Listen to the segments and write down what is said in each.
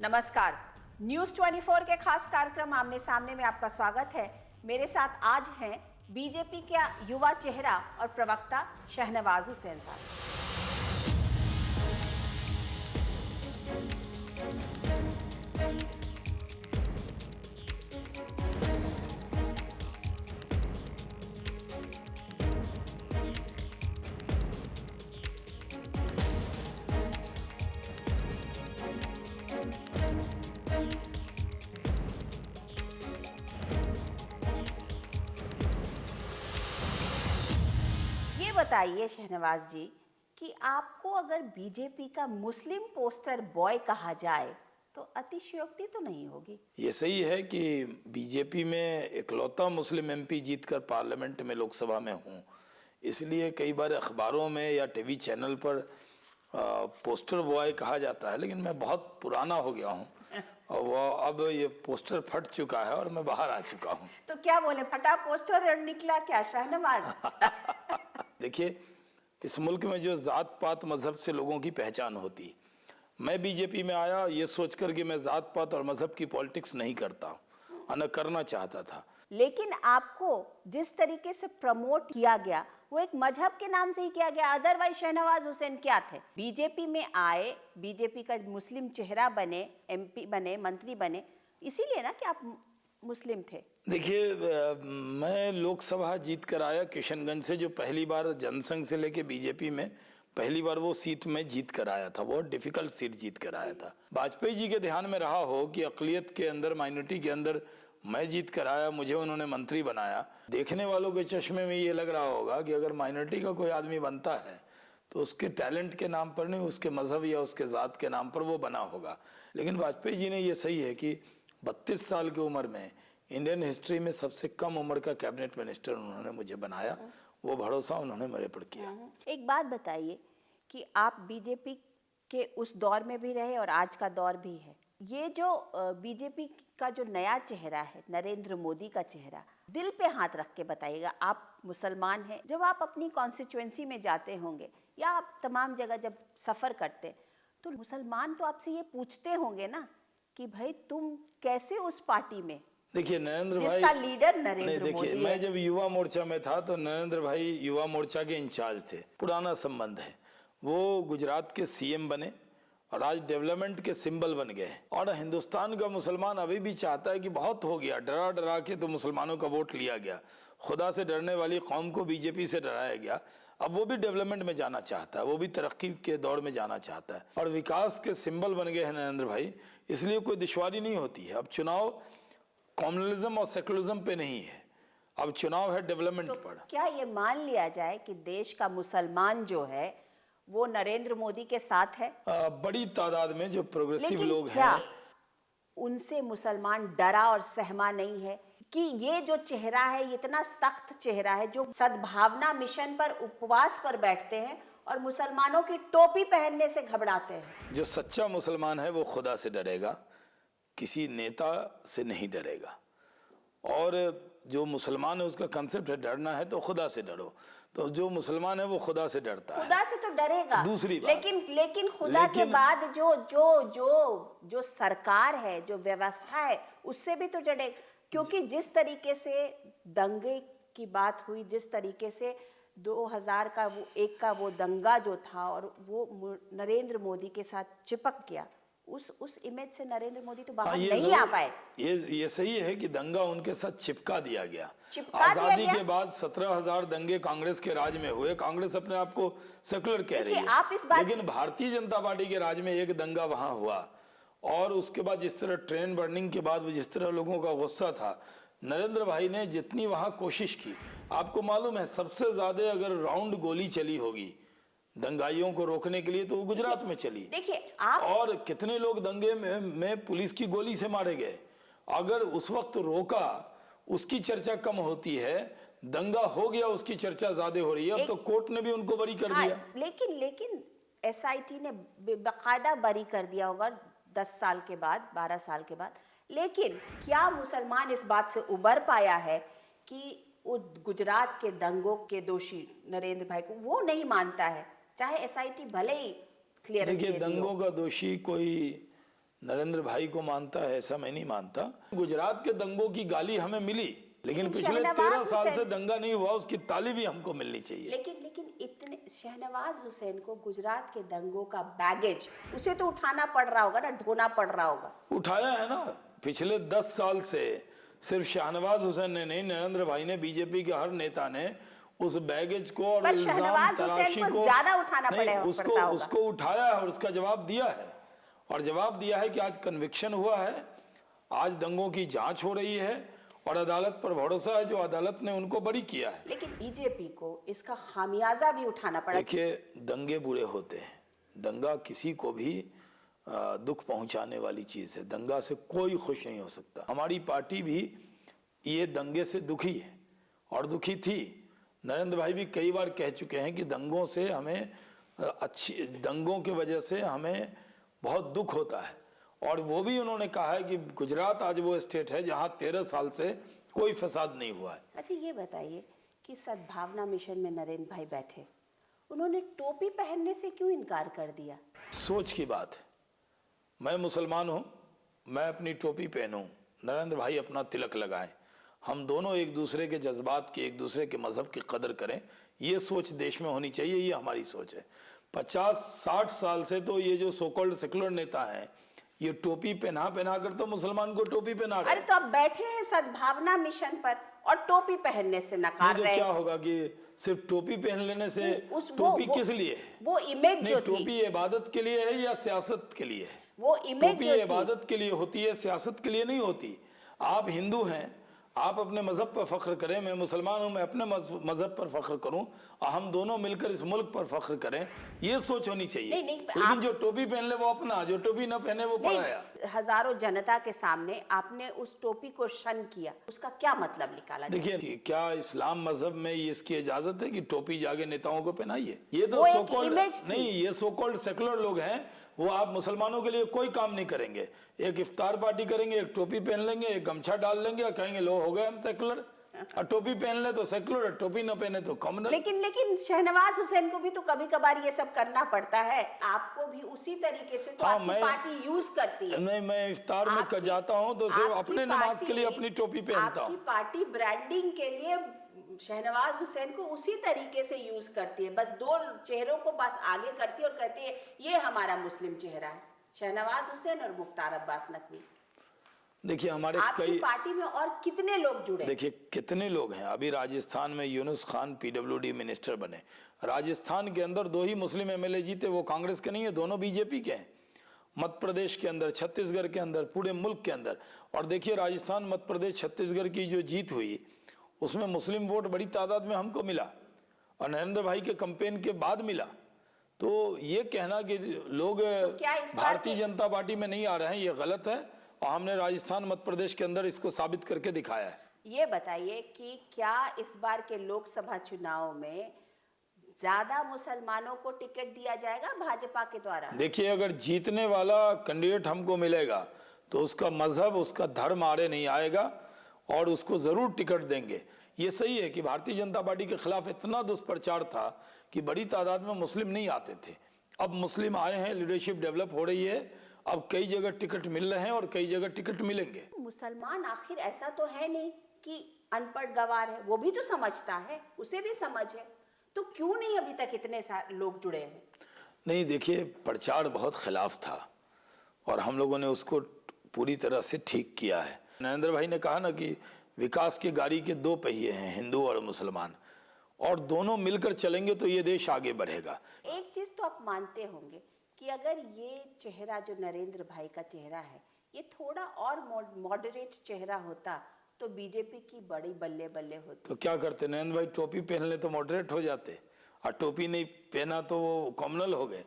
नमस्कार। न्यूज 24 के खास कार्यक्रम आमने सामने में आपका स्वागत है। मेरे साथ आज हैं बीजेपी का युवा चेहरा और प्रवक्ता शहनवाज हुसैन साहब। ये बताइए शहनवाज जी कि आपको अगर बीजेपी का मुस्लिम पोस्टर बॉय कहा जाए तो अतिशयोक्ति तो नहीं होगी। ये सही है कि बीजेपी में इकलौता मुस्लिम एमपी जीतकर पार्लियामेंट में लोकसभा में हूँ, इसलिए कई बार अखबारों में या टीवी चैनल पर पोस्टर बॉय कहा जाता है, लेकिन मैं बहुत पुराना हो गया हूँ और वो अब ये पोस्टर फट चुका है और मैं बाहर आ चुका हूँ। तो क्या बोले, फटा पोस्टर और निकला क्या शहनवाज? देखिए, इस मुल्क में जो जात पात मजहब से लोगों की पहचान होती, मैं बीजेपी में आया ये सोचकर कि मैं जात पात और मजहब की पॉलिटिक्स नहीं करता और न करना चाहता था। लेकिन आपको जिस तरीके से प्रमोट किया गया वो एक मजहब के नाम से ही किया गया। अदरवाइज शहनवाज हुसैन क्या थे? बीजेपी में आए, बीजेपी का मुस्लिम चेहरा बने, एमपी बने, मंत्री बने, इसीलिए ना कि आप मुस्लिम थे। देखिए, मैं लोकसभा जीत कर आया किशनगंज से, जो पहली बार जनसंघ से लेके बीजेपी में पहली बार वो सीट में जीत कर आया था। बहुत डिफिकल्ट सीट जीत कर आया था। वाजपेयी जी के ध्यान में रहा हो कि अकलियत के अंदर, माइनॉरिटी के अंदर मैं जीत कर आया, मुझे उन्होंने मंत्री बनाया। देखने वालों के चश्मे में ये लग रहा होगा कि अगर माइनॉरिटी का कोई आदमी बनता है तो उसके टैलेंट के नाम पर नहीं, उसके मजहब या उसके ज़ात के नाम पर वो बना होगा। लेकिन वाजपेयी जी ने ये सही है कि 32 साल की उम्र में इंडियन हिस्ट्री में सबसे कम उम्र का कैबिनेट मिनिस्टर उन्होंने मुझे बनाया। वो भरोसा उन्होंने मेरे पर किया। एक बात बताइए कि आप बीजेपी के उस दौर में भी रहे और आज का दौर भी है। ये जो बीजेपी का जो नया चेहरा है, नरेंद्र मोदी का चेहरा, दिल पे हाथ रख के बताइएगा, आप मुसलमान हैं, जब आप अपनी कॉन्स्टिट्यूएंसी में जाते होंगे या आप तमाम जगह जब सफ़र करते, तो मुसलमान तो आपसे ये पूछते होंगे ना कि भाई तुम कैसे उस पार्टी में? देखिए, नरेंद्र भाई जिसका लीडर नरेंद्र मोदी है। मैं जब युवा मोर्चा में था तो नरेंद्र भाई युवा मोर्चा के इंचार्ज थे। पुराना संबंध है। वो गुजरात के सीएम बने और आज डेवलपमेंट के सिंबल बन गए। और हिंदुस्तान का मुसलमान अभी भी चाहता है कि बहुत हो गया, डरा डरा के तो मुसलमानों का वोट लिया गया। खुदा से डरने वाली कौम को बीजेपी से डराया गया। अब वो भी डेवलपमेंट में जाना चाहता है, वो भी तरक्की के दौर में जाना चाहता है और विकास के सिंबल बन गए हैं नरेंद्र भाई। इसलिए कोई दुश्वारी नहीं होती है। अब चुनाव कॉम्युनलिज्म और सेकुलरिज्म पे नहीं है, अब चुनाव है डेवलपमेंट पर। क्या ये मान लिया जाए कि देश का मुसलमान जो है वो नरेंद्र मोदी के साथ है? बड़ी तादाद में जो प्रोग्रेसिव लोग क्या हैं, उनसे मुसलमान डरा और सहमा नहीं है कि ये जो चेहरा है, ये इतना सख्त चेहरा है जो सद्भावना मिशन पर उपवास पर बैठते हैं और मुसलमानों की टोपी पहनने से घबराते हैं? जो सच्चा मुसलमान है वो खुदा से डरेगा, किसी नेता से नहीं डरेगा। और जो मुसलमान है उसका कंसेप्ट है डरना है तो खुदा से डरो। तो जो मुसलमान है वो खुदा से डरता है। खुदा से तो डरेगा, दूसरी बात, लेकिन खुदा के बाद जो जो जो जो सरकार है, जो व्यवस्था है, उससे भी तो डरे। क्योंकि जिस तरीके से दंगे की बात हुई, जिस तरीके से 2000 का वो एक का वो दंगा जो था और वो नरेंद्र मोदी के साथ चिपक गया, उस इमेज से नरेंद्र मोदी तो बाहर नहीं आ पाए। ये सही है कि दंगा उनके साथ चिपका दिया गया। चिपका आजादी दिया के बाद 17,000 दंगे कांग्रेस के राज में हुए। कांग्रेस अपने आप को सेकुलर कह रही आप इस बात, लेकिन भारतीय जनता पार्टी के राज में एक दंगा वहां हुआ और उसके बाद जिस तरह ट्रेन बर्निंग के बाद जिस तरह लोगों का गुस्सा था, नरेंद्र भाई ने जितनी वहां कोशिश की, आपको मालूम है सबसे ज्यादा अगर राउंड गोली चली होगी दंगाइयों को रोकने के लिए तो वो गुजरात में चली। देखिए आप, और कितने लोग दंगे में पुलिस की गोली से मारे गए। अगर उस वक्त रोका, उसकी चर्चा कम होती है, दंगा हो गया उसकी चर्चा ज्यादा हो रही है। अब तो कोर्ट ने भी उनको बरी कर दिया। लेकिन एसआईटी ने बाकायदा बरी कर दिया होगा 10 साल के बाद, 12 साल के बाद। लेकिन क्या मुसलमान इस बात से उबर पाया है कि वो गुजरात के दंगों के दोषी नरेंद्र भाई को वो नहीं मानता है, चाहे एसआईटी भले ही क्लियर? देखिए, दंगों का दोषी कोई नरेंद्र भाई को मानता है ऐसा मैं नहीं मानता। गुजरात के दंगों की गाली हमें मिली, लेकिन पिछले शहनवाज 13 साल हुसैन- से दंगा नहीं हुआ, उसकी ताली भी हमको मिलनी चाहिए। लेकिन इतने शहनवाज हुसैन को गुजरात के दंगों का बैगेज उसे तो उठाना पड़ रहा होगा ना, ढोना पड़ रहा होगा। उठाया है ना, पिछले 10 साल से सिर्फ शहनवाज हुसैन ने नहीं, नरेंद्र भाई ने, बीजेपी के हर नेता ने उस बैगेज को और पर इल्जाम शहनवाज तराशी हुसैन को को ज्यादा उठाना नहीं, पड़ता होगा। उसको उठाया है और उसका जवाब दिया है। और जवाब दिया है कि आज कन्विक्शन हुआ है, आज दंगों की जांच हो रही है और अदालत पर भरोसा है, जो अदालत ने उनको बरी किया है। लेकिन बीजेपी को इसका खामियाजा भी उठाना पड़ा। देखिए, दंगे बुरे होते हैं, दंगा किसी को भी दुख पहुंचाने वाली चीज है, दंगा से कोई खुश नहीं हो सकता। हमारी पार्टी भी ये दंगे से दुखी है और दुखी थी। नरेंद्र भाई भी कई बार कह चुके हैं कि दंगों से हमें दंगों की वजह से हमें बहुत दुख होता है। और वो भी उन्होंने कहा है कि गुजरात आज वो स्टेट है जहां 13 साल से कोई फसाद नहीं हुआ है। अच्छा, ये बताइए कि सद्भावना मिशन में नरेंद्र भाई बैठे, उन्होंने टोपी पहनने से क्यों इनकार कर दिया? सोच की बात है। मैं मुसलमान हूं, मैं अपनी टोपी पहनूं, नरेंद्र भाई अपना तिलक लगाएं, हम दोनों एक दूसरे के जज्बात की, एक दूसरे के मजहब की कदर करें, ये सोच देश में होनी चाहिए। ये हमारी सोच है। 50-60 साल से तो ये जो सो कॉल्ड सेकुलर नेता हैं, ये टोपी पहना कर तो मुसलमान को टोपी पहना रहे। अरे तो अब बैठे हैं सद्भावना मिशन पर और टोपी पहनने से नकार तो रहे क्या होगा कि सिर्फ टोपी पहन लेने से टोपी किस लिए है? वो इमेज नहीं, जो थी, टोपी इबादत के लिए है या सियासत के लिए है? वो इमेज टोपी जो थी, इबादत के लिए होती है, सियासत के लिए नहीं होती। आप हिंदू हैं, आप अपने मजहब पर फख्र करें, मैं मुसलमान हूं, मैं अपने मजहब पर फख्र करूं, और हम दोनों मिलकर इस मुल्क पर फख्र करें, ये सोच होनी चाहिए। नहीं, लेकिन जो टोपी पहन ले वो अपना, जो टोपी न पहने वो पराया। हजारों जनता के सामने आपने उस टोपी को शन किया, उसका क्या मतलब निकाला? देखिए, क्या इस्लाम मजहब में ये इसकी इजाजत है कि टोपी जाके नेताओं को पहनाइए? ये तो वो एक सो कॉल्ड इमेज थी। नहीं, ये सो कॉल्ड सेकुलर लोग हैं, वो आप मुसलमानों के लिए कोई काम नहीं करेंगे। एक इफ्तार पार्टी करेंगे, एक टोपी पहन लेंगे, एक गमछा डाल लेंगे और कहेंगे लो हो गए हम सेकुलर। और टोपी पहन ले तो सेकुलर, टोपी न पहने तो कॉमनल। लेकिन शहनवाज हुसैन को भी तो कभी कभार ये सब करना पड़ता है। आपको भी उसी तरीके से तो आपकी पार्टी यूज करती है। नहीं, मैं इफ्तार में जाता हूँ तो सिर्फ अपने नमाज के लिए अपनी टोपी पहनता हूँ। आपकी पार्टी ब्रांडिंग के लिए शहनवाज हुसैन को उसी तरीके से यूज करती है, बस दो चेहरों को बस आगे करती है और कहती है ये हमारा मुस्लिम चेहरा है, शहनवाज हुसैन और मुख्तार अब्बास नकवी। देखिए, हमारे आपकी पार्टी में और कितने लोग जुड़े? देखिए कितने लोग हैं। अभी राजस्थान में यूनुस खान पीडब्ल्यूडी मिनिस्टर बने। राजस्थान के अंदर 2 ही मुस्लिम एमएलए जीते, वो कांग्रेस के नहीं है, दोनों बीजेपी के हैं। मध्य प्रदेश के अंदर, छत्तीसगढ़ के अंदर, पूरे मुल्क के अंदर। और देखिए, राजस्थान, मध्य प्रदेश, छत्तीसगढ़ की जो जीत हुई उसमें मुस्लिम वोट बड़ी तादाद में हमको मिला और नरेंद्र भाई के कैंपेन के बाद मिला। तो ये कहना कि लोग भारतीय जनता पार्टी में नहीं आ रहे हैं, ये गलत है। और हमने राजस्थान, मध्य प्रदेश के अंदर इसको साबित करके दिखाया है। ये बताइए कि क्या इस बार के लोकसभा चुनाव में ज्यादा मुसलमानों को टिकट दिया जाएगा भाजपा के द्वारा? देखिए, अगर जीतने वाला कैंडिडेट हमको मिलेगा तो उसका मजहब, उसका धर्म आड़े नहीं आएगा और उसको जरूर टिकट देंगे। ये सही है कि भारतीय जनता पार्टी के खिलाफ इतना दुष्प्रचार था कि बड़ी तादाद में मुस्लिम नहीं आते थे। अब मुस्लिम आए हैं, लीडरशिप डेवलप हो रही है, अब कई जगह टिकट मिल रहे हैं और कई जगह टिकट मिलेंगे। मुसलमान आखिर ऐसा तो है नहीं कि अनपढ़ गवार है, वो भी तो समझता है, उसे भी समझ है, तो क्यों नहीं अभी तक इतने सारे लोग जुड़े हैं? नहीं, देखिए, प्रचार बहुत खिलाफ था और हम लोगों ने उसको पूरी तरह से ठीक किया है। नरेंद्र भाई ने कहा ना कि विकास की गाड़ी के 2 पहिए हैं, हिंदू और मुसलमान, और दोनों मिलकर चलेंगे तो ये देश आगे बढ़ेगा। एक चीज तो आप मानते होंगे कि अगर ये चेहरा जो नरेंद्र भाई का चेहरा है, ये थोड़ा और मॉडरेट चेहरा होता तो बीजेपी की बड़ी बल्ले बल्ले होती। तो क्या करते? नरेंद्र भाई टोपी पहन ले तो मॉडरेट हो जाते, और टोपी नहीं पहना तो वो कॉमनल हो गए।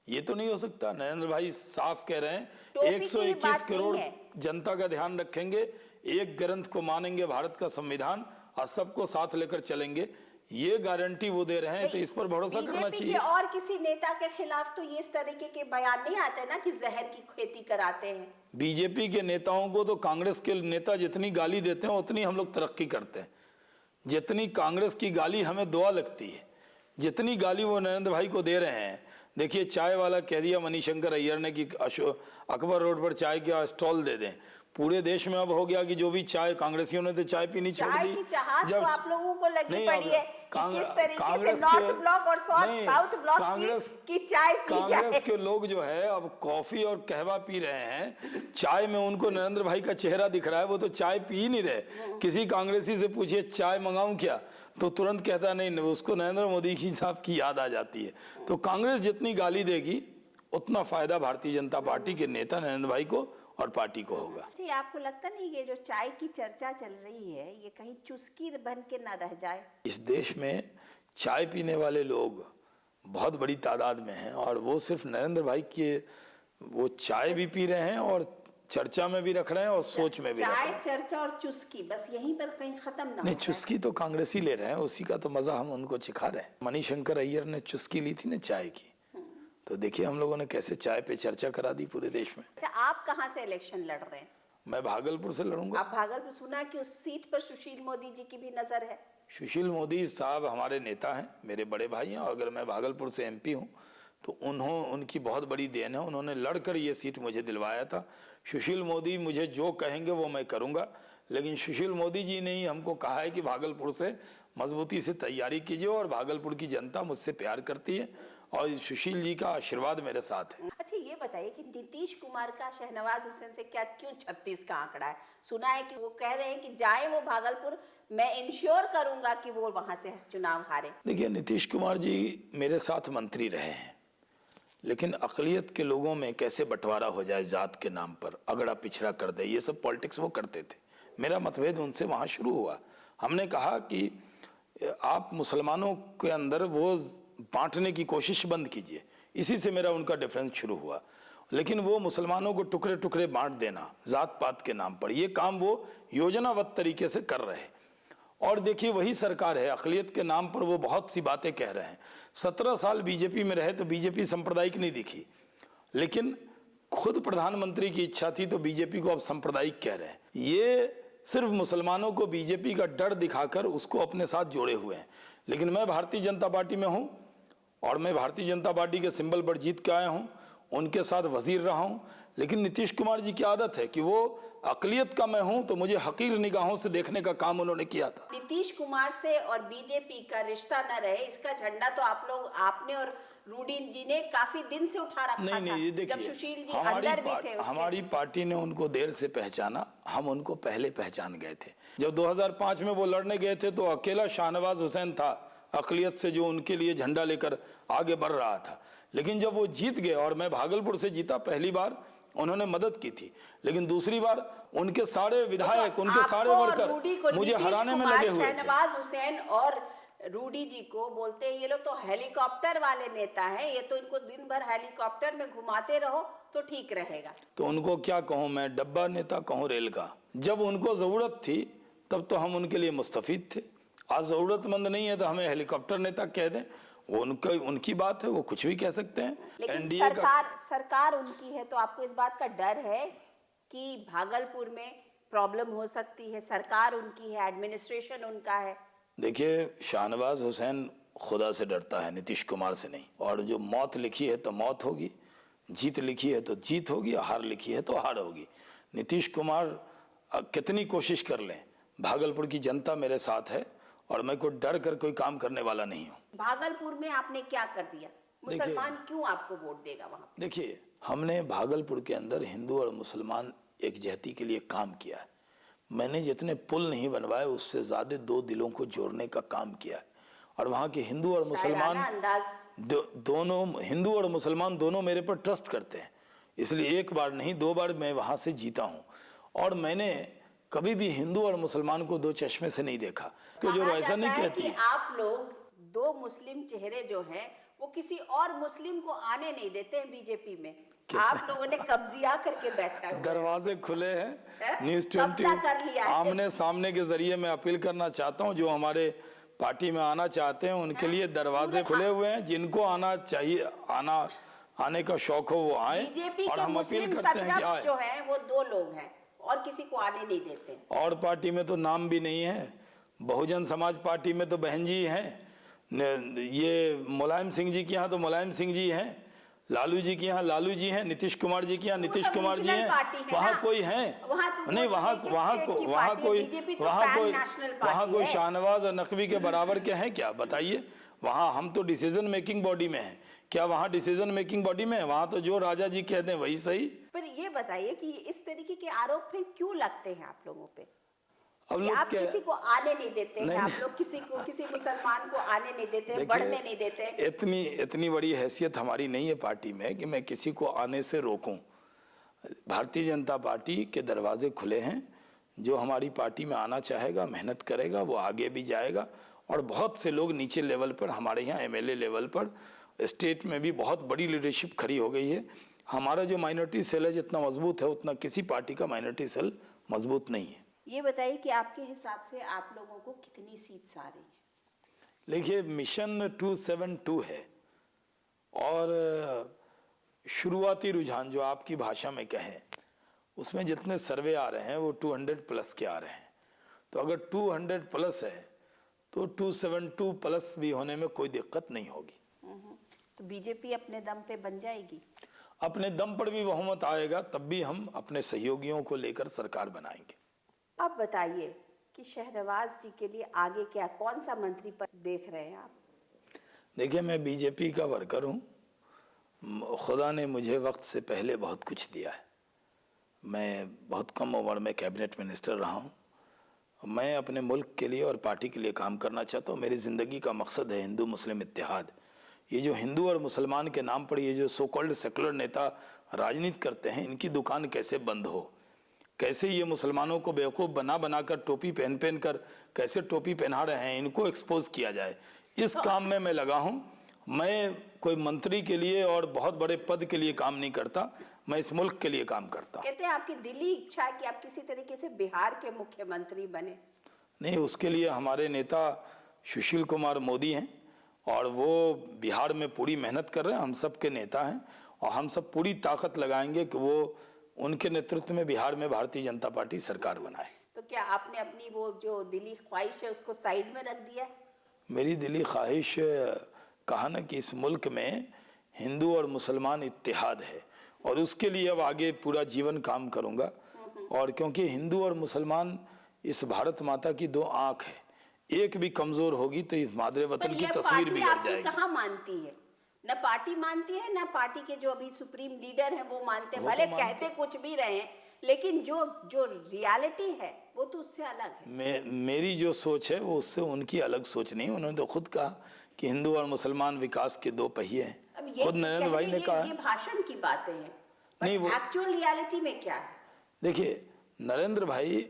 ये तो नहीं हो सकता। नरेंद्र भाई साफ कह रहे हैं, 121 करोड़ जनता का ध्यान रखेंगे, एक ग्रंथ को मानेंगे, भारत का संविधान, और सबको साथ लेकर चलेंगे, ये गारंटी वो दे रहे हैं। तो इस पर भरोसा करना चाहिए। और किसी नेता के खिलाफ तो ये इस तरीके के बयान नहीं आते ना कि जहर की खेती कराते हैं। बीजेपी के नेताओं को तो कांग्रेस के नेता जितनी गाली देते हैं उतनी हम लोग तरक्की करते हैं। जितनी कांग्रेस की गाली हमें दुआ लगती है, जितनी गाली वो नरेंद्र भाई को दे रहे हैं, देखिए चाय वाला कह दिया मणिशंकर अय्यर ने कि अकबर रोड पर चाय का स्टॉल दे दें। पूरे देश में अब हो गया कि जो भी चाय, कांग्रेसियों ने तो चाय पीनी छोड़ चाय दी। की चाहत तो आप लोगों को लगी नहीं, पड़ी है कि किस तरीके से नॉर्थ ब्लॉक और साउथ ब्लॉक की चाय पी जाए। कांग्रेस के लोग जो है अब कॉफी और कहवा पी रहे हैं, चाय में उनको नरेंद्र भाई का चेहरा दिख रहा है, वो तो चाय पी ही नहीं रहे। किसी कांग्रेसी से पूछिए चाय मंगाऊं क्या, तो तुरंत कहता नहीं, उसको नरेंद्र मोदी जी साहब की याद आ जाती है। तो कांग्रेस जितनी गाली देगी उतना फायदा भारतीय जनता पार्टी के नेता नरेंद्र भाई को और पार्टी को होगा। जी, आपको लगता नहीं कि जो चाय की चर्चा चल रही है ये कहीं चुस्की बन के ना रह जाए? इस देश में चाय पीने वाले लोग बहुत बड़ी तादाद में हैं और वो सिर्फ नरेंद्र भाई के वो चाय भी पी रहे हैं और चर्चा में भी रख रहे हैं और सोच में भी रख रहे हैं। चाय, चर्चा और चुस्की बस यहीं पर कहीं खत्म ना हो नहीं, जाए। चुस्की तो कांग्रेसी ले रहे हैं, उसी का तो मजा हम उनको चिखा रहे हैं। मणिशंकर अय्यर ने चुस्की ली थी ना चाय की, तो देखिए हम लोगों ने कैसे चाय पे चर्चा करा दी पूरे देश में। अच्छा, आप कहाँ से इलेक्शन लड़ रहे हैं? मैं भागलपुर से लड़ूंगा। आप भागलपुर, सुना कि उस सीट पर सुशील मोदी जी की भी नजर है। सुशील मोदी साहब हमारे नेता हैं, मेरे बड़े भाई हैं, और अगर मैं भागलपुर से एमपी हूं तो उनकी बहुत बड़ी देन है, उन्होंने लड़कर ये सीट मुझे दिलवाया था। सुशील मोदी मुझे जो कहेंगे वो मैं करूंगा, लेकिन सुशील मोदी जी ने ही हमको कहा है कि भागलपुर से मजबूती से तैयारी कीजिए और भागलपुर की जनता मुझसे प्यार करती है और सुशील जी का आशीर्वाद मेरे साथ है। अच्छा, ये बताइए कि नीतीश कुमार का शहनवाज हुसैन से क्या क्यों 36 का आंकड़ा है? सुना है कि वो कह रहे हैं कि जाए वो भागलपुर, मैं इंश्योर करूंगा कि वो वहां से चुनाव हारे। देखिए, नीतीश कुमार जी मेरे साथ मंत्री रहे हैं, लेकिन अकलियत के लोगों में कैसे बंटवारा हो जाए जात के नाम पर, अगड़ा पिछड़ा कर दे, ये सब पॉलिटिक्स वो करते थे। मेरा मतभेद उनसे वहाँ शुरू हुआ। हमने कहा कि आप मुसलमानों के अंदर वो बांटने की कोशिश बंद कीजिए, इसी से मेरा उनका डिफरेंस शुरू हुआ। लेकिन वो मुसलमानों को टुकड़े टुकड़े बांट देना जात पात के नाम पर, ये काम वो योजनाबद्ध तरीके से कर रहे हैं। और देखिए वही सरकार है, अकलियत के नाम पर वो बहुत सी बातें कह रहे हैं। 17 साल बीजेपी में रहे तो बीजेपी सांप्रदायिक नहीं दिखी, लेकिन खुद प्रधानमंत्री की इच्छा थी तो बीजेपी को अब सांप्रदायिक कह रहे हैं। ये सिर्फ मुसलमानों को बीजेपी का डर दिखाकर उसको अपने साथ जोड़े हुए हैं। लेकिन मैं भारतीय जनता पार्टी में हूँ और मैं भारतीय जनता पार्टी के सिंबल पर जीत के आया हूँ, उनके साथ वजीर रहा हूँ। लेकिन नीतीश कुमार जी की आदत है कि वो अकलियत का मैं हूं तो मुझे हकीर निगाहों से देखने का काम उन्होंने किया था। नीतीश कुमार से और बीजेपी का रिश्ता न रहे, इसका झंडा तो आपने और रूडी जी ने काफी दिन से उठा रखा था। नहीं, ये देखिए, जब सुशील जी अंदर भी थे हमारी पार्टी ने उनको देर से पहचाना, हम उनको पहले पहचान गए थे। जब 2005 में वो लड़ने गए थे तो अकेला शाहनवाज हुसैन था अकलियत से जो उनके लिए झंडा लेकर आगे बढ़ रहा था। लेकिन जब वो जीत गए और मैं भागलपुर से जीता, पहली बार उन्होंने मदद की थी, लेकिन दूसरी बार उनके सारे विधायक, उनके सारे वर्कर मुझे हराने में लगे हुए थे। शहनवाज हुसैन और रूडी जी को बोलते हैं ये लोग तो हेलीकॉप्टर वाले नेता हैं, ये तो इनको दिन भर हेलीकॉप्टर में घुमाते रहो तो ठीक रहेगा। तो उनको क्या कहूँ मैं, डब्बा नेता कहूँ रेल का। जब उनको जरूरत थी तब तो हम उनके लिए मुस्तफीद थे, आज जरूरतमंद नहीं है तो हमें हेलीकॉप्टर नेता कह दें, वो उनकी बात है, वो कुछ भी कह सकते हैं। लेकिन सरकार उनकी है, तो आपको इस बात का डर है कि भागलपुर में प्रॉब्लम हो सकती है? सरकार उनकी है, एडमिनिस्ट्रेशन उनका है। देखिए, शाहनवाज हुसैन खुदा से डरता है, नीतीश कुमार से नहीं। और जो मौत लिखी है तो मौत होगी, जीत लिखी है तो जीत होगी, हार लिखी है तो हार होगी। नीतीश कुमार कितनी कोशिश कर लें, भागलपुर की जनता मेरे साथ है और मैं कोई डर कर कोई काम करने वाला नहीं हूँ। भागलपुर में आपने क्या कर दिया? मुसलमान क्यों आपको वोट देगा वहाँ? देखिए, हमने भागलपुर के अंदर हिंदू और मुसलमान एक जहती के लिए काम किया है। मैंने जितने पुल नहीं बनवाए उससे ज्यादा दो दिलों को जोड़ने का काम किया है। और वहाँ के हिंदू और मुसलमान दोनों, हिंदू और मुसलमान दोनों मेरे पर ट्रस्ट करते हैं, इसलिए एक बार नहीं 2 बार मैं वहाँ से जीता हूँ। और मैंने कभी भी हिंदू और मुसलमान को दो चश्मे से नहीं देखा, तो जो ऐसा नहीं कहती। आप लोग 2 मुस्लिम चेहरे जो हैं वो किसी और मुस्लिम को आने नहीं देते हैं बीजेपी में, आप लोगों ने कब्जिया करके बैठा है। दरवाजे खुले हैं, न्यूज़ 20 आमने सामने के जरिए मैं अपील करना चाहता हूं, जो हमारे पार्टी में आना चाहते हैं उनके लिए दरवाजे खुले हुए हैं। जिनको आना चाहिए, आने का शौक हो वो आए, और हम अपील करते हैं कि आए। जो है वो 2 लोग हैं और किसी को आने नहीं देते। और पार्टी में तो नाम भी नहीं है, बहुजन समाज पार्टी में तो बहन जी हैं, ये मुलायम सिंह जी के यहाँ तो मुलायम सिंह जी हैं, लालू जी के यहाँ लालू जी हैं, नीतीश कुमार जी के यहाँ नीतीश सब कुमार जी regional हैं, party है वहाँ ना। कोई है वहाँ तो नहीं, वो वहाँ एक वहाँ state को की वहाँ party है, कोई BJP तो वहाँ pan कोई national वहाँ party कोई है। शाहनवाज और नकवी के बराबर के हैं क्या, बताइए। वहाँ हम तो डिसीजन मेकिंग बॉडी में हैं, क्या वहाँ डिसीजन मेकिंग बॉडी में है? वहाँ तो जो राजा जी कहते हैं वही सही। पर ये बताइए कि इस तरीके के आरोप फिर क्यों लगते हैं आप लोगों पे? अब कि लोग आप क्या, किसी को आने नहीं देते हैं, नहीं, आप लोग किसी मुसलमान को आने नहीं देते हैं, देखिए, बढ़ने नहीं देते हैं। इतनी बड़ी हैसियत हमारी नहीं है पार्टी में कि मैं किसी को आने से रोकूं। भारतीय जनता पार्टी के दरवाजे खुले हैं, जो हमारी पार्टी में आना चाहेगा, मेहनत करेगा, वो आगे भी जाएगा। और बहुत से लोग नीचे लेवल पर, हमारे यहाँ एमएलए लेवल पर, स्टेट में भी बहुत बड़ी लीडरशिप खड़ी हो गई है। हमारा जो माइनॉरिटी सेल है जितना मजबूत है उतना किसी पार्टी का माइनॉरिटी सेल मजबूत नहीं है। ये बताइए कि आपके हिसाब से आप लोगों को कितनी सीट्स आ रही हैं? देखिए, मिशन 272 है और शुरुआती रुझान जो आपकी भाषा में कहें, उसमें जितने सर्वे आ रहे हैं वो 200 प्लस के आ रहे हैं। तो अगर 200 प्लस है तो 272 प्लस भी होने में कोई दिक्कत नहीं होगी। तो बीजेपी अपने दम पे बन जाएगी? अपने दम पर भी बहुमत आएगा, तब भी हम अपने सहयोगियों को लेकर सरकार बनाएंगे। अब बताइए कि शहनवाज जी के लिए आगे क्या, कौन सा मंत्री पद देख रहे हैं आप? देखिए, मैं बीजेपी का वर्कर हूँ। खुदा ने मुझे वक्त से पहले बहुत कुछ दिया है। मैं बहुत कम उम्र में कैबिनेट मिनिस्टर रहा हूँ। मैं अपने मुल्क के लिए और पार्टी के लिए काम करना चाहता हूँ। मेरी ज़िंदगी का मकसद है हिंदू मुस्लिम इत्तेहाद। ये जो हिंदू और मुसलमान के नाम पर ये जो सो कॉल्ड सेकुलर नेता राजनीति करते हैं, इनकी दुकान कैसे बंद हो, कैसे ये मुसलमानों को बेवकूफ़ बना बनाकर टोपी पहन कर कैसे टोपी पहना रहे हैं, इनको एक्सपोज किया जाए, इस काम में मैं लगा हूँ। मैं कोई मंत्री के लिए और बहुत बड़े पद के लिए काम नहीं करता, मैं इस मुल्क के लिए काम करता हूँ। कहते हैं आपकी दिली इच्छा है कि आप किसी तरीके से बिहार के मुख्यमंत्री बने। नहीं, उसके लिए हमारे नेता सुशील कुमार मोदी हैं और वो बिहार में पूरी मेहनत कर रहे हैं। हम सब के नेता हैं और हम सब पूरी ताकत लगाएंगे कि वो उनके नेतृत्व में बिहार में भारतीय जनता पार्टी सरकार बनाए। तो क्या आपने अपनी वो जो दिली ख्वाहिश है उसको साइड में रख दिया? मेरी दिली ख्वाहिश कहा ना कि इस मुल्क में हिंदू और मुसलमान इत्तेहाद है और उसके लिए अब आगे पूरा जीवन काम करूंगा। और क्योंकि हिंदू और मुसलमान इस भारत माता की दो आंख है, एक भी कमजोर होगी तो इस मादरे वतन की तस्वीर बिगड़ जाएगी। कहाँ मानती है? न पार्टी मानती है, न पार्टी के जो अभी सुप्रीम लीडर हैं वो मानते हैं। भले कहते कुछ भी रहे हैं, लेकिन जो रियलिटी है वो तो उससे अलग है। मेरी जो सोच है वो उससे उनकी अलग सोच नहीं। उन्होंने तो खुद कहा कि हिंदू और मुसलमान विकास के दो पहिए हैं। खुद नरेंद्र भाई ने कहा। ये भाषण की बातें हैं, नहीं, वो एक्चुअल रियलिटी में क्या है? देखिए, नरेंद्र भाई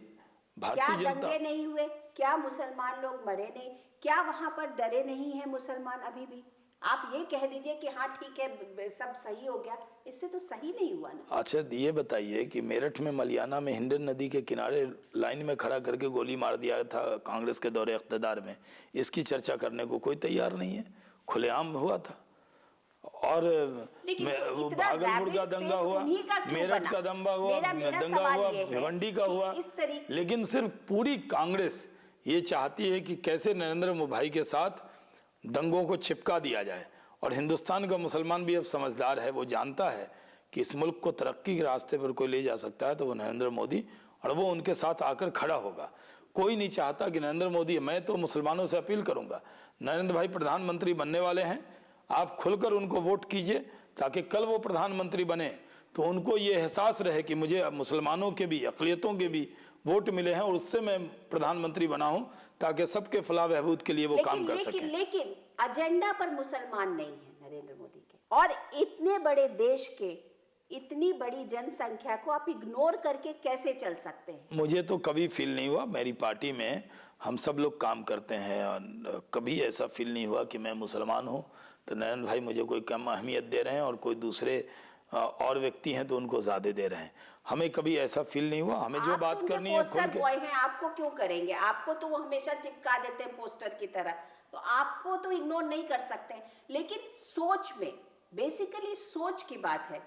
भारतीय जनता, दंगे नहीं हुए क्या? मुसलमान लोग मरे नहीं क्या? वहां पर डरे नहीं है मुसलमान अभी भी? आप ये कह दीजिए कि हाँ ठीक है सब सही हो गया, इससे तो सही नहीं हुआ ना। अच्छा, ये बताइए कि मेरठ में मलियाना में हिंडन नदी के किनारे लाइन में खड़ा करके गोली मार दिया था कांग्रेस के दौरे इख्तिदार में, इसकी चर्चा करने को कोई तैयार नहीं है। खुलेआम हुआ था। और भागलपुर का दंगा हुआ, मेरठ का दंगा हुआ, भिवंडी का हुआ, लेकिन सिर्फ पूरी कांग्रेस ये चाहती है कि कैसे नरेंद्र भाई के साथ दंगों को चिपका दिया जाए। और हिंदुस्तान का मुसलमान भी अब समझदार है, वो जानता है कि इस मुल्क को तरक्की के रास्ते पर कोई ले जा सकता है तो वो नरेंद्र मोदी, और वो उनके साथ आकर खड़ा होगा। कोई नहीं चाहता कि नरेंद्र मोदी, मैं तो मुसलमानों से अपील करूंगा, नरेंद्र भाई प्रधानमंत्री बनने वाले हैं, आप खुलकर उनको वोट कीजिए ताकि कल वो प्रधानमंत्री बने तो उनको ये एहसास रहे कि मुझे मुसलमानों के भी, अक़लियतों के भी वोट मिले हैं और उससे मैं प्रधानमंत्री बना हूं ताकि सबके फलाह बहबूद के लिए वो काम कर सकें। लेकिन एजेंडा पर मुसलमान नहीं है नरेंद्र मोदी के, और इतने बड़े देश के इतनी बड़ी जनसंख्या को आप इग्नोर करके कैसे चल सकते हैं? मुझे तो कभी फील नहीं हुआ, मेरी पार्टी में हम सब लोग काम करते हैं और कभी ऐसा फील नहीं हुआ कि मैं मुसलमान हूँ तो नरेंद्र भाई मुझे कोई कम अहमियत दे रहे हैं और कोई दूसरे और व्यक्ति हैं तो उनको ज्यादा दे रहे हैं। हमें कभी ऐसा फील नहीं हुआ। हमें जो बात करनी है खुल के, हैं, आपको क्यों करेंगे? आपको तो वो हमेशा चिपका देते हैं पोस्टर की तरह, तो आपको तो इग्नोर नहीं कर सकते। लेकिन सोच में, बेसिकली सोच की बात है,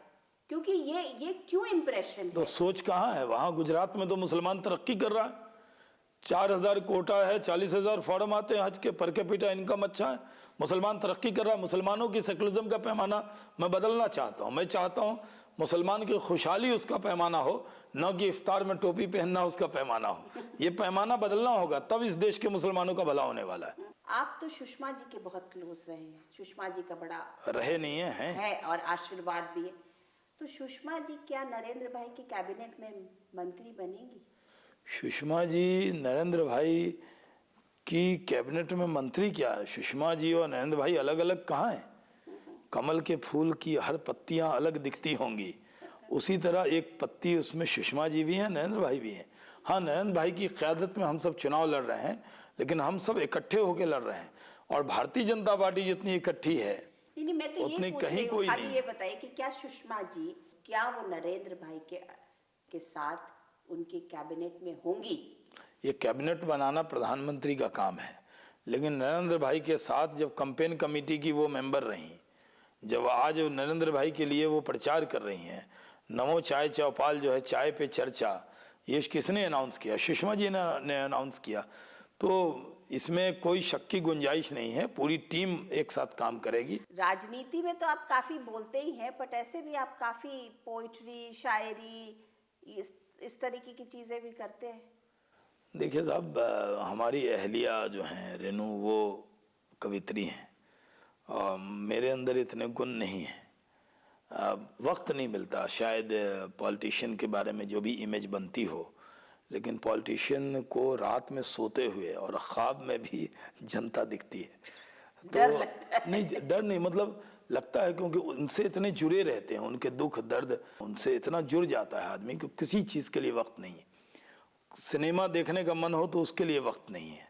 क्योंकि ये क्यों इंप्रेशन तो है? सोच कहाँ है? वहां गुजरात में तो मुसलमान तरक्की कर रहा है, 4,000 कोटा है, 40,000 फॉर्म आते हैं हज के, पर कैपिटा इनकम अच्छा है, मुसलमान तरक्की कर रहा है। मुसलमानों की सेकुलरिज्म का पैमाना मैं बदलना चाहता हूँ। मैं चाहता हूँ मुसलमान की खुशहाली उसका पैमाना हो, न कि इफ्तार में टोपी पहनना उसका पैमाना हो। ये पैमाना बदलना होगा, तब इस देश के मुसलमानों का भला होने वाला है। आप तो सुषमा जी के बहुत क्लोज रहे हैं, सुषमा जी का बड़ा रहे नहीं है और आशीर्वाद भी है। तो सुषमा जी क्या नरेंद्र भाई की कैबिनेट में मंत्री बनेंगी? सुषमा जी नरेंद्र भाई की कैबिनेट में मंत्री क्या? सुषमा जी और नरेंद्र भाई अलग अलग कहाँ हैं? कमल के फूल की हर पत्तियां अलग दिखती होंगी, उसी तरह एक पत्ती उसमें सुषमा जी भी हैं, नरेंद्र भाई भी हैं। हाँ, नरेंद्र भाई की क़यादत में हम सब चुनाव लड़ रहे हैं, लेकिन हम सब इकट्ठे होकर लड़ रहे हैं। और भारतीय जनता पार्टी जितनी इकट्ठी है नहीं, मैं तो उतनी ये पूछ कहीं रही हूँ, कोई खाली नहीं। ये बताइए कि क्या सुषमा जी, क्या वो नरेंद्र भाई के साथ उनके कैबिनेट में होंगी? ये कैबिनेट बनाना प्रधानमंत्री का काम है, लेकिन नरेंद्र भाई के साथ जब कैंपेन कमेटी की वो मेंबर रहीं, जब आज नरेंद्र भाई के लिए वो प्रचार कर रही हैं, नमो चाय चौपाल जो है, चाय पे चर्चा, ये किसने अनाउंस किया? सुषमा जी ने अनाउंस किया। तो इसमें कोई शक की गुंजाइश नहीं है, पूरी टीम एक साथ काम करेगी। राजनीति में तो आप काफी बोलते ही हैं, बट ऐसे भी आप काफी पोइट्री, शायरी, इस तरीके की चीजें भी करते हैं। देखिए साहब, हमारी अहलिया जो हैं रेनू, वो कवित्री हैं और मेरे अंदर इतने गुण नहीं हैं। वक्त नहीं मिलता, शायद पॉलिटिशियन के बारे में जो भी इमेज बनती हो, लेकिन पॉलिटिशियन को रात में सोते हुए और ख्वाब में भी जनता दिखती है। तो डर लगता है। नहीं, डर नहीं, मतलब लगता है, क्योंकि उनसे इतने जुड़े रहते हैं, उनके दुख दर्द उनसे इतना जुड़ जाता है आदमी कि किसी चीज़ के लिए वक्त नहीं है। सिनेमा देखने का मन हो तो उसके लिए वक्त नहीं है,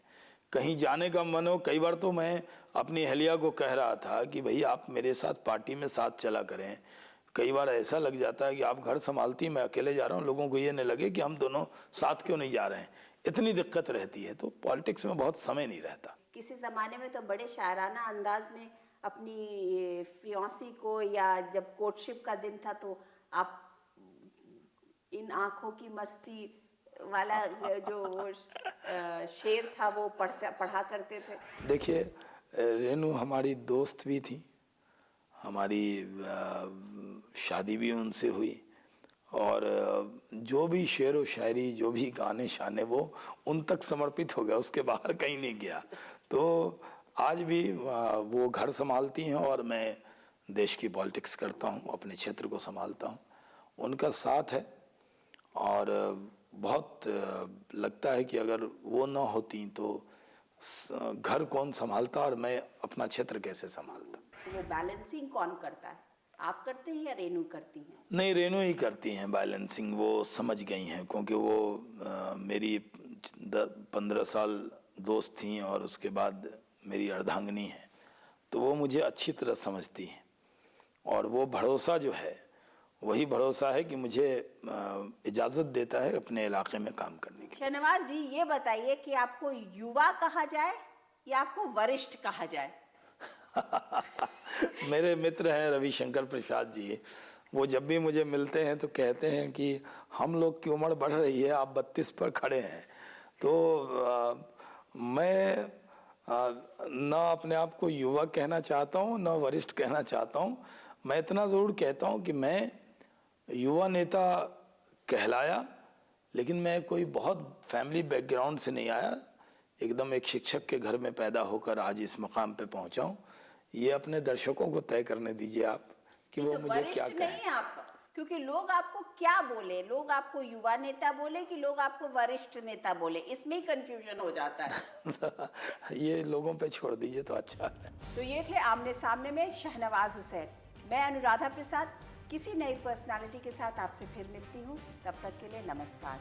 कहीं जाने का मन हो। कई बार तो मैं अपनी अहलिया को कह रहा था कि भाई आप मेरे साथ पार्टी में साथ चला करें। कई बार ऐसा लग जाता है कि आप घर संभालती, मैं अकेले जा रहा हूँ, लोगों को ये नहीं लगे कि हम दोनों साथ क्यों नहीं जा रहे हैं। इतनी दिक्कत रहती है, तो पॉलिटिक्स में बहुत समय नहीं रहता। किसी जमाने में तो बड़े शायराना अंदाज में अपनी फियांसी को, या जब कोर्टशिप का दिन था तो आप इन आंखों की मस्ती वाला जो शेर था वो पढ़ा करते थे। देखिए, रेनू हमारी दोस्त भी थी, हमारी शादी भी उनसे हुई, और जो भी शेर व शायरी, जो भी गाने शाने, वो उन तक समर्पित हो गया, उसके बाहर कहीं नहीं गया। तो आज भी वो घर संभालती हैं और मैं देश की पॉलिटिक्स करता हूँ, अपने क्षेत्र को संभालता हूँ। उनका साथ है और बहुत लगता है कि अगर वो ना होती तो घर कौन संभालता और मैं अपना क्षेत्र कैसे संभालता। वो बैलेंसिंग कौन करता है, आप करते हैं या रेनू करती हैं? नहीं, रेनू ही करती हैं बैलेंसिंग, वो समझ गई हैं, क्योंकि वो मेरी 15 साल दोस्त थी और उसके बाद मेरी अर्धांगिनी है, तो वो मुझे अच्छी तरह समझती हैं। और वो भरोसा जो है, वही भरोसा है कि मुझे इजाज़त देता है अपने इलाके में काम करने की। शहनवाज जी, ये बताइए कि आपको युवा कहा जाए या आपको वरिष्ठ कहा जाए? मेरे मित्र हैं रविशंकर प्रसाद जी, वो जब भी मुझे मिलते हैं तो कहते हैं कि हम लोग की उम्र बढ़ रही है, आप 32 पर खड़े हैं। तो मैं ना अपने आप को युवा कहना चाहता हूँ, ना वरिष्ठ कहना चाहता हूँ। मैं इतना ज़रूर कहता हूँ कि मैं युवा नेता कहलाया, लेकिन मैं कोई बहुत फैमिली बैकग्राउंड से नहीं आया, एकदम एक शिक्षक के घर में पैदा होकर आज इस मकाम पे पहुंचा हूं। ये अपने दर्शकों को तय करने दीजिए आप कि वो तो मुझे क्या वरिष्ठ कहें। नहीं आप, क्योंकि लोग आपको क्या बोले, लोग आपको युवा नेता बोले कि लोग आपको वरिष्ठ नेता बोले, इसमें ही कंफ्यूजन हो जाता है। ये लोगों पे छोड़ दीजिए तो अच्छा है। तो ये थे आमने सामने में शहनवाज हुसैन। मैं अनुराधा प्रसाद किसी नई पर्सनालिटी के साथ आपसे फिर मिलती हूँ, तब तक के लिए नमस्कार।